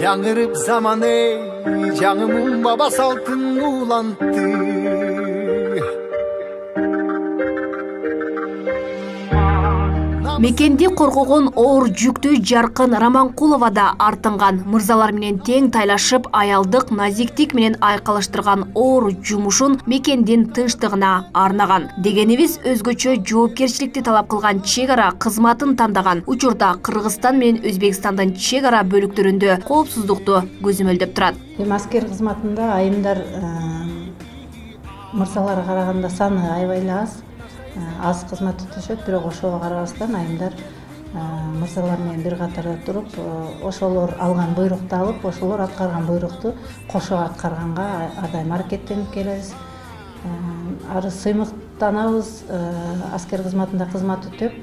Жаңырып заманы, жаңымын баба салтын улантты. Мекенди коргогон оор жүктүү Жаркын Раманкулова да артынган. Мырзалар менен тең тайлашып, аялдык назиктик менен айкалыштырган оор жумушун мекендин тынчтыгына арнаган. Дегенибиз өзгөчө жоопкерчиликти талап кылган чек ара кызматын тандаган. Учурда Кыргызстан менен Өзбекстандын чек ара бөлүктөрүндө коопсуздукту көзөмөлдөп турат. Аскер кызматында айымдар мырзаларга караганда саны аябай эле аз кызмат өтүшөт, бирок ошого карабастан айымдар мырзалар менен бир катарда туруп, ошолор алган буйрукту алып, ошолор аткарган буйрукту кошо аткарганга ар дайым аракеттенип келебиз. Ары сыймыктанабыз, аскер кызматында кызмат өтөп,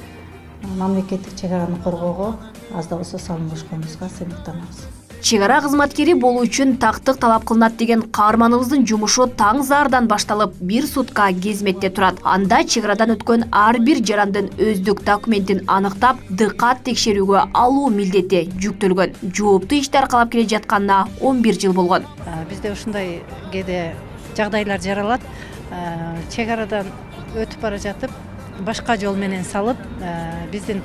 мамлекеттик чек араны коргоого аз да болсо салым кошконубузга сыймыктанабыз. Чек ара кызматкери болуу үчүн тактык талап кылынат деген каарманыбыздын жумушу таң зардан башталып, 1 сутка кезметте турат. Анда чек арадан өткөн ар бир жарандын өздүк документин аныктап, дыкат текшерүүгө алуу милдети жүктөлгөн. Жооптуу ишти аркалап келе жатканына 11 жыл болгон. Бизде ушундай кээде жагдайлар жаралат. Чек арадан өтүп бара жатып, башка жол менен салып, биздин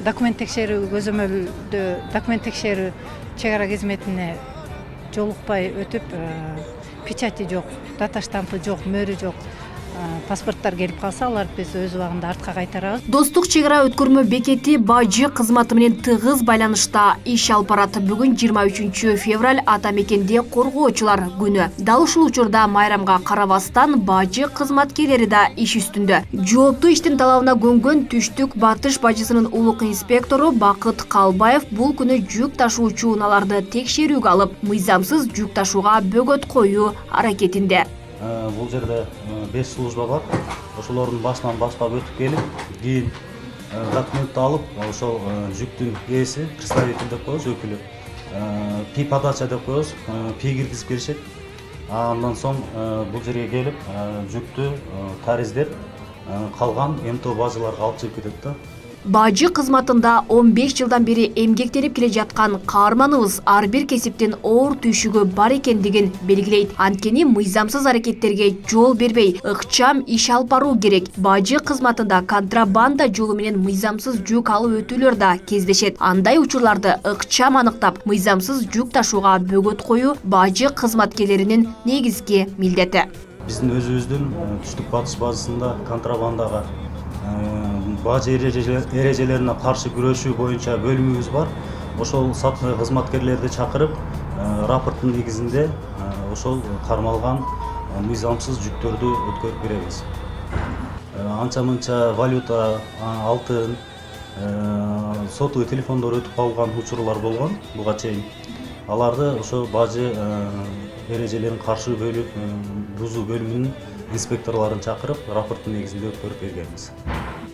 документ текшерүү көзөмөлдө документ текшерүү чек ара кызметине жолукпай өтүп, печати жок, дата штампы жок, мөрү жок, паспорттар келип калса, аларды биз өз убагында артка кайтарабыз. Достук чек ара өткөрмө бекети бажы кызматы менен тыгыз байланышта иш алып барат. Бүгүн 23 февраль ата мекенде коргоочулар күнү. Дал ушул учурда майрамга карабастан бажы кызматкерлери да иш үстүндө. Жооптуу иштин талабына көнгөн Түштүк Батыш бажысынын улук инспектору Бакыт Калбаев бул күнү жүк ташуучу унааларды текшерүүгө алып, мыйзамсыз жүк ташууга бөгөт коюу аракетинде. Бул жерде 5 служба бар. Ошолордун башынан баштап өтүп келип, кийин документти алып, ошол жүктүн ээси, представитель деп коебуз, өкүлү. Пи подача деп коебуз, пи киргизип беришет. Андан соң бул жерге келип, жүктү тариздеп, калган МТО бажыларга алып чыгып кетет да. Бажы кызматында 15 жылдан бери эмгектенип келе жаткан каарманыбыз ар бир кесиптин оор түйшүгү бар экендигин белгилейт. Анткени мыйзамсыз аракеттерге жол бербей, ыкчам иш алып баруу керек. Бажы кызматында контрабанда жолу менен мыйзамсыз жүк алып өтүүлөр да кездешет. Андай учурларды ыкчам аныктап, мыйзамсыз жүк ташууга бөгөт коюу бажы кызматкерлеринин негизги милдети. Биздин өзүбүздүн Түштүк Батыш базасында контрабандага бажы эрежелерине каршы күрөшүү боюнча бөлүмүбүз бар. Ошол кызматкерлерди чакырып, рапорттун негизинде ошол кармалган мыйзамсыз жүктөрдү өткөрүп беребиз. Анча-мынча валюта, алтын, сотовый телефондор өтүп калган учурлар болгон буга чейин. Аларды ошо бажы эрежелерин каршы бузуу бөлүмүнүн инспекторлорун чакырып, рапорттун негизинде өткөрүп бергенбиз.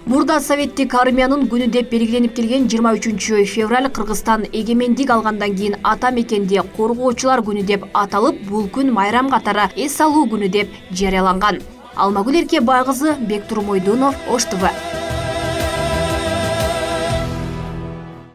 Мурда советтик армиянын күнү деп белгиленип келген 23 февраль Кыргызстан эгемендик алгандан кийин ата мекенде коргоочулар күнү деп аталып, бул күн майрам катары эс алуу күнү деп жарыяланган. Алмагүл Эркебай кызы, Бектур Мойдунов, Ош ТВ.